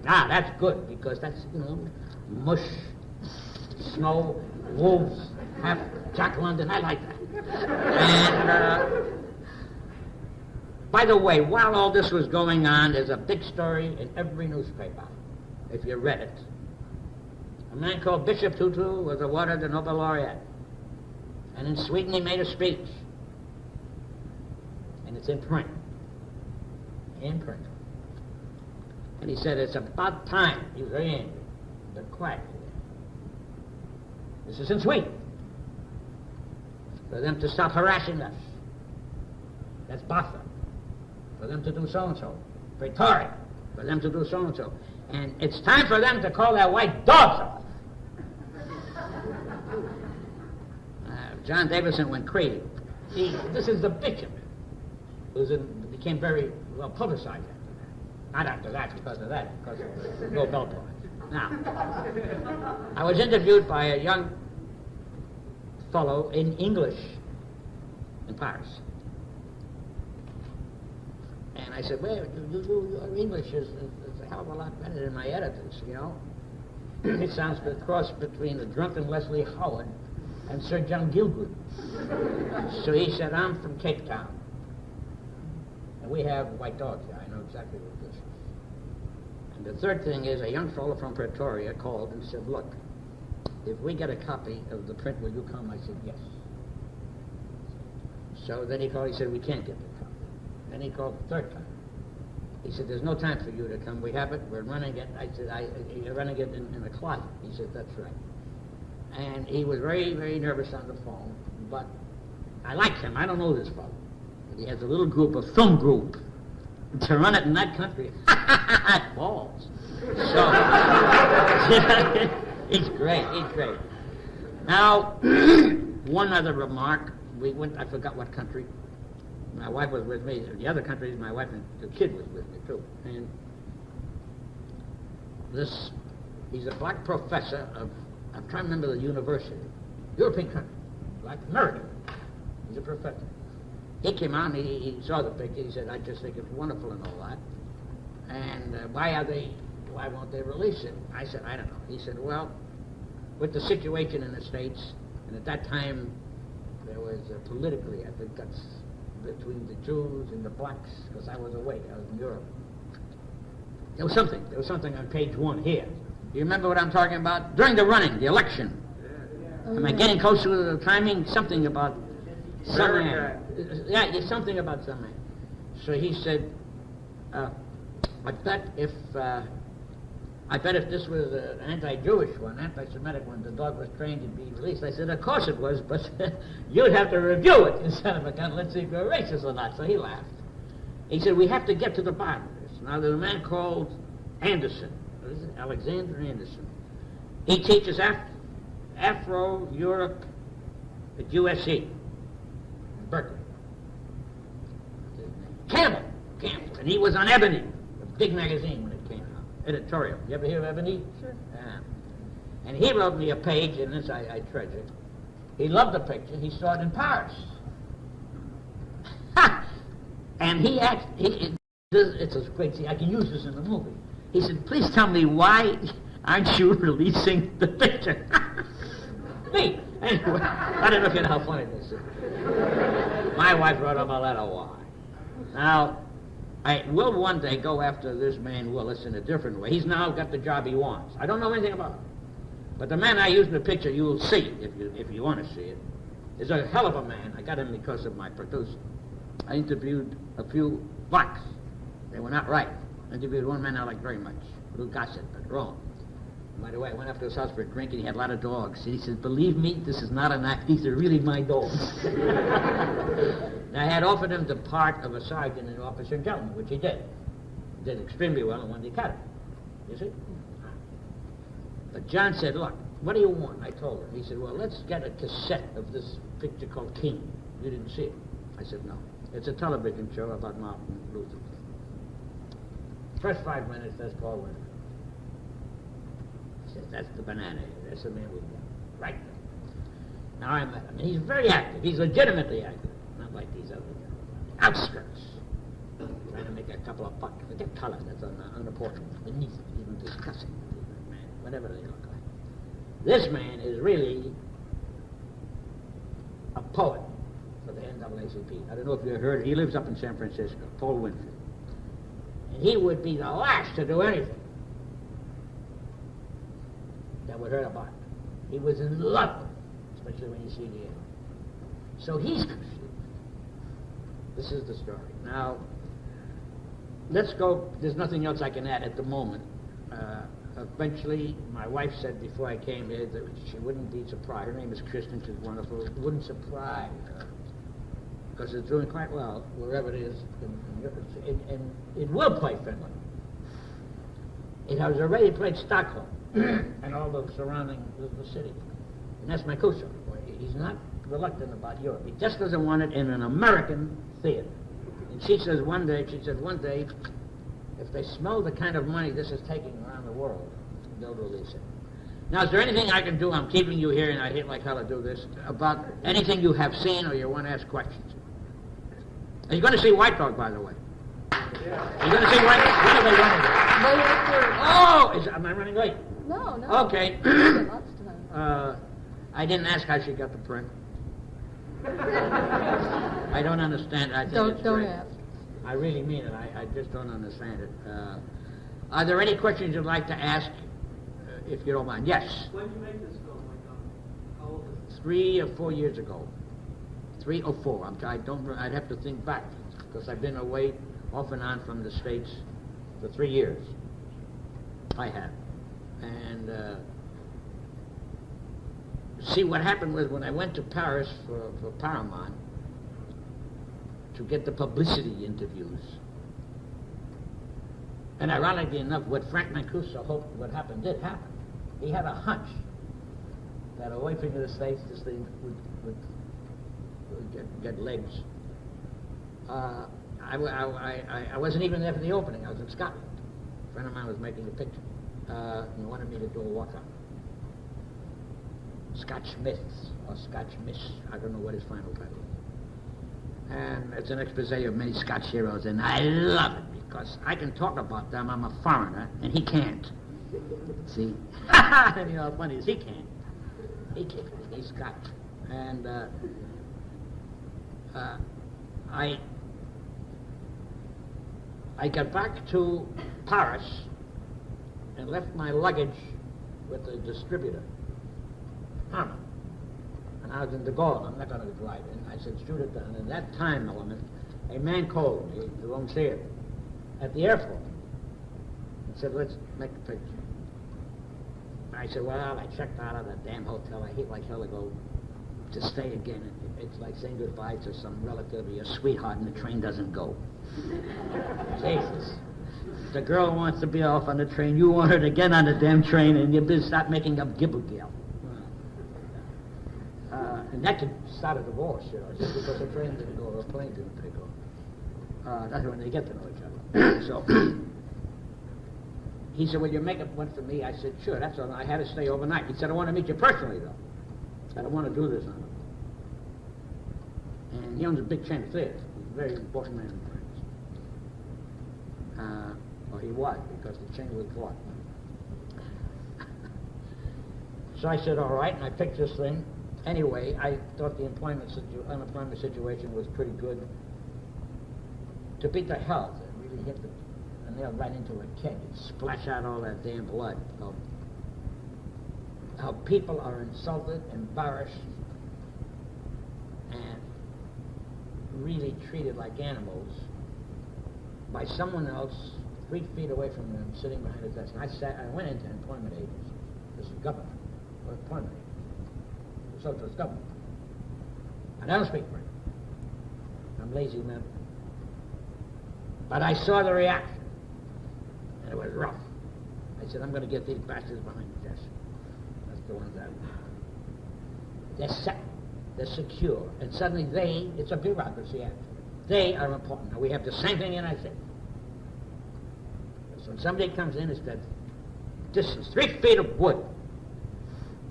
A: Ah, that's good, because that's, mush, snow, wolves, half Jack London. I like that. And, by the way, while all this was going on, there's a big story in every newspaper, if you read it. A man called Bishop Tutu was awarded the Nobel laureate. And in Sweden he made a speech. And it's in print. In print. And he said, it's about time. He was very angry. But quiet. This is in Sweden. For them to stop harassing us. That's Botha. For them to do so-and-so. Pretoria. For them to do so-and-so. And it's time for them to call their white dogs off. John Davison went crazy. This is the bishop who became very well publicized after that. Not after that, because of the Nobel Prize. Now, I was interviewed by a young fellow in English in Paris. And I said, well, your English is a hell of a lot better than my editor's, It sounds like a cross between the drunken Leslie Howard and Sir John Gielgud. So he said, I'm from Cape Town. And we have white dogs here. I know exactly what this is. And the third thing is, a young fellow from Pretoria called and said, look, if we get a copy of the print, will you come? I said, yes. So then he called, he said, we can't get the copy. Then he called the third time. He said, there's no time for you to come. We have it. We're running it. I said, you're running it in the closet. He said, that's right. And he was very, very nervous on the phone. But I like him. I don't know this fellow. But he has a little group, a film group. To run it in that country, balls. So, he's great. He's great. Now, one other remark. We went, I forgot what country. My wife was with me. The other country, my wife and the kid was with me, too. And he's a black professor of, I'm trying to remember the university. European country. Black American. He's a professor. He came on, he saw the picture, he said, I just think it's wonderful and all that. And why won't they release it? I said, I don't know. He said, well, with the situation in the States, and at that time, there was politically, I think that's between the Jews and the blacks, because I was away, I was in Europe. There was something on page 1 here. You remember what I'm talking about? During the running, the election. Am I getting close to the timing? Something about some man. Yeah, there's something about some man. So he said, I bet if this was an anti-Jewish one, anti-Semitic one, the dog was trained to be released. I said, of course it was, but you'd have to review it instead of a gun. Let's see if you're racist or not. So he laughed. He said, we have to get to the bottom of this. Now, there's a man called Anderson, Alexander Anderson. He teaches Afro-Europe at USC. Berkeley. Campbell, and he was on Ebony, a big magazine when it came out, editorial. You ever hear of Ebony?
B: Sure.
A: And he wrote me a page, and this I treasure. He loved the picture. He saw it in Paris. And he asked, it's a great scene. I can use this in the movie. He said, please tell me, why aren't you releasing the picture? Me. Anyway, I don't know if you know how funny this is. My wife wrote him a letter, why? Now, I will one day go after this man Willis in a different way. He's now got the job he wants. I don't know anything about him. But the man I used in the picture, you will see, if you want to see it, is a hell of a man. I got him because of my producer. I interviewed a few blacks. They were not right. I interviewed one man I liked very much, Lou Gossett, but wrong. By the way, I went up to his house for a drink, and he had a lot of dogs. He said, believe me, this is not an act. These are really my dogs. And I had offered him the part of a sergeant and officer and gentleman, which he did. He did extremely well and won the academy. You see? But John said, look, what do you want? I told him. He said, well, let's get a cassette of this picture called King. You didn't see it. I said, no. It's a television show about Martin Luther King. First 5 minutes, that's Paul Winfield. That's the banana head. That's the man we got. Right there. Now I met him. He's very active. He's legitimately active. Not like these other guys. Outskirts. Trying to make a couple of bucks. Forget color. That's unimportant. Beneath even discussing man. Whatever they look like. This man is really a poet for the NAACP. I don't know if you heard it. He lives up in San Francisco. Paul Winfield. And he would be the last to do anything that would hurt a body. He was in love with it, especially when you see the end. So he's confused. This is the story. Now, let's go. There's nothing else I can add at the moment. Eventually, my wife said before I came here that she wouldn't be surprised. Her name is Kristen. She's wonderful. It wouldn't surprise her because it's doing quite well wherever it is in Europe. And it will play Finland. It has already played Stockholm. And all the surrounding the city. And that's my co-star. He's not reluctant about Europe. He just doesn't want it in an American theater. And she said one day, if they smell the kind of money this is taking around the world, they'll release it. Now, is there anything I can do? I'm keeping you here, and I hate like hell to do this, about anything you have seen or you want to ask questions. Are you going to see White Dog, by the way? Yeah. Are you going to see White Dog? When are they running? Oh, am I running late?
B: No.
A: Okay.
B: Lots of time.
A: I didn't ask how she got the print. I don't understand. I think
B: Don't
A: great.
B: ask.
A: I really mean it. I just don't understand it. Are there any questions you'd like to ask, if you don't mind? Yes.
C: When did you make this film? How old is it?
A: 3 or 4 years ago. 3 or 4. I'd have to think back because I've been away off and on from the States for 3 years. I have. And see, what happened was when I went to Paris for Paramount to get the publicity interviews, and ironically enough, what Frank Mancuso hoped would happen did happen. He had a hunch that away from the States, this thing would get legs. I wasn't even there for the opening. I was in Scotland. A friend of mine was making a picture. He wanted me to do a walk-on. Scotch Myths, or Scotch Miss, I don't know what his final title is. And it's an expose of many Scotch heroes, and I love it because I can talk about them. I'm a foreigner, and he can't. See? And you know, how funny is he can't. He can't. He's Scotch. And I got back to Paris and left my luggage with the distributor. And I was in De Gaulle. I'm not going to drive in. I said, shoot it down. And at that time element, a man called me, you won't see it, at the airport and said, let's make a picture. I said, well, I checked out of that damn hotel. I hate like hell to go to stay again. It's like saying goodbye to some relative or your sweetheart and the train doesn't go. Jesus. The girl wants to be off on the train. You want her to get on the damn train and you start making up gibble-gill. And that could start a divorce, you know, just because the train didn't go or a plane didn't take off. That's when they get to know each other. So he said, well, you make up one for me. I said, sure, that's all. I had to stay overnight. He said, I want to meet you personally, though. I don't want to do this on it. And he owns a big chain of theaters. He's a very important man in France. Well, he was, because the chain was bought. So I said, all right, and I picked this thing. Anyway, I thought the unemployment situation was pretty good. To beat the health, it really hit the nail right into a keg. It splashed out all that damn blood. How people are insulted, embarrassed, and really treated like animals by someone else 3 feet away from them, sitting behind a desk. I went into employment agency. This is government, or employment agency. Socialist government. I don't speak French. I'm lazy man. But I saw the reaction, and it was rough. I said, I'm going to get these bastards behind the desk. That's the ones that they're set, they're secure, and suddenly it's a bureaucracy actually. They are important. Now we have the same thing in the United States. So when somebody comes in, it's that distance, 3 feet of wood.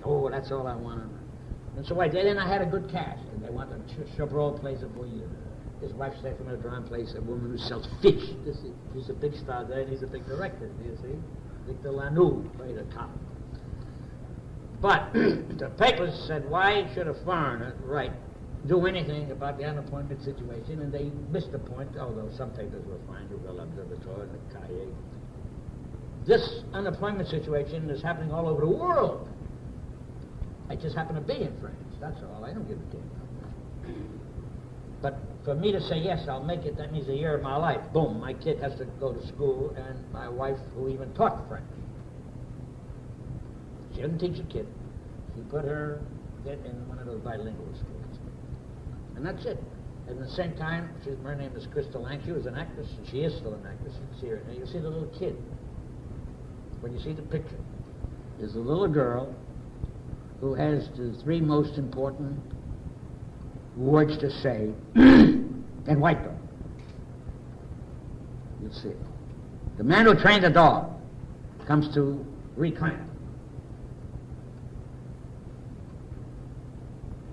A: Oh, that's all I want. And so I did, and I had a good cast. And they wanted Chabrol plays a boy. His wife, Stephanie Dran, plays a woman who sells fish. He's a big star there, and he's a big director, do you see? Victor Lanoux played a cop. But the papers said, why should a foreigner, do anything about the unemployment situation? And they missed the point, although some papers were fine, the Real Observatoire and the Cahiers. This unemployment situation is happening all over the world. I just happen to be in France, that's all. I don't give a damn. But for me to say, yes, I'll make it, that means a year of my life. Boom, my kid has to go to school, and my wife, who even taught French. She didn't teach a kid. She put her kid in one of those bilingual schools. And that's it. And at the same time, her name is Crystal Lang. She was an actress, and she is still an actress. You can see her. Now, you see the little kid. When you see the picture, there's a little girl who has the 3 most important words to say in white dog. You'll see it. The man who trained the dog comes to reclaim it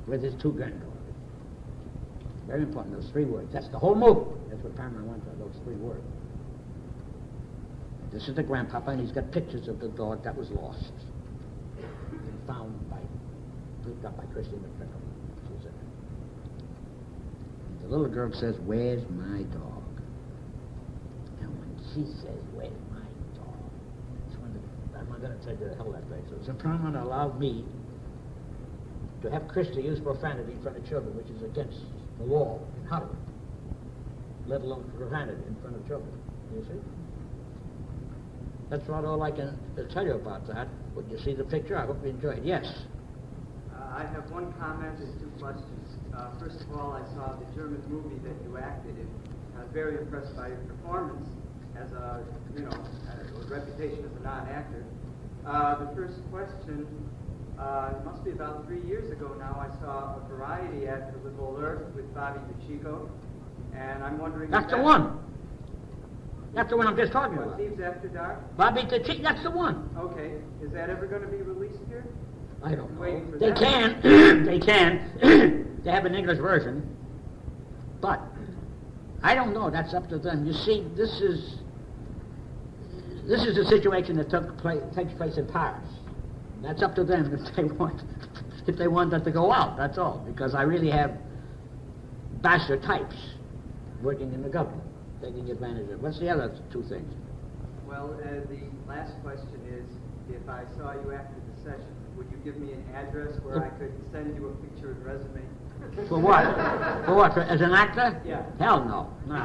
A: with his 2 granddaughters. Very important, those 3 words. That's the whole movie. That's what Paramount went for, those 3 words. This is the grandpapa, and he's got pictures of the dog that was lost. And found picked up by Christy McFickle. She's in it. The little girl says, where's my dog? And when she says, where's my dog? That's when I'm not going to tell you the hell that place. So Paramount allowed me to have Christy use profanity in front of children, which is against the law in Hollywood, let alone profanity in front of children. You see? That's about all I can tell you about that. When you see the picture, I hope you enjoy it. Yes.
C: I have one comment and two questions. First of all, I saw the German movie that you acted in. I was very impressed by your performance as a reputation as a non-actor. The first question, it must be about 3 years ago now, I saw a variety actor with Voleur with Bobby DeCicco, and I'm wondering...
A: That's the one. That's the one I'm just talking
C: What,
A: about.
C: Thieves After Dark?
A: Bobby DeCicco, that's the one.
C: Okay. Is that ever going to be released here?
A: I don't know.
C: Waiting for
A: They
C: that.
A: can. They can. They have an English version. But I don't know. That's up to them. You see, this is a situation that takes place in Paris. That's up to them if they want that to go out. That's all. Because I really have bastard types working in the government, taking advantage of. What's the other two things?
C: Well, the last question is, if I saw you after the session, would you give me an address where I could send you a picture and resume?
A: For what? For what? As an actor?
C: Yeah.
A: Hell no. No.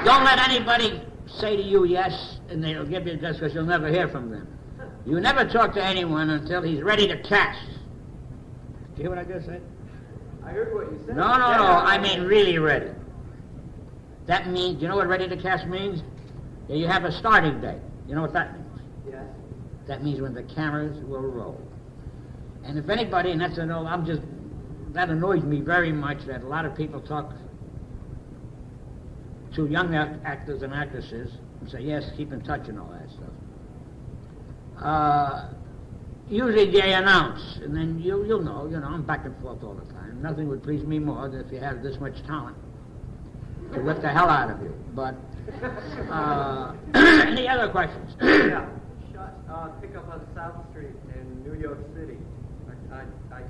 A: Don't let anybody say to you yes, and they'll give you a address because you'll never hear from them. You never talk to anyone until he's ready to cast. Did you hear what I just said?
C: I heard what you said.
A: No. I mean really ready. That means, you know what ready to cast means? Yeah, you have a starting date. You know what that means?
C: Yes.
A: That means when the cameras will roll. And if anybody, and that's that annoys me very much that a lot of people talk to young actors and actresses and say, yes, keep in touch and all that stuff. Usually they announce, and then you'll know, I'm back and forth all the time. Nothing would please me more than if you had this much talent to whip the hell out of you. But, any other questions?
C: Yeah. Pick up on South Street in New York City, I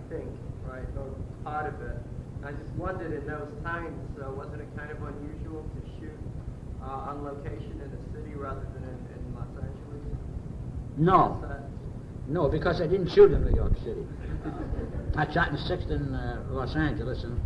C: think, right, or part of it. I just wondered in those times, wasn't it kind of unusual to shoot on location in a city rather than in Los Angeles?
A: No.
C: What's that?
A: No, because I didn't shoot in New York City. I shot in 6th in Los Angeles, and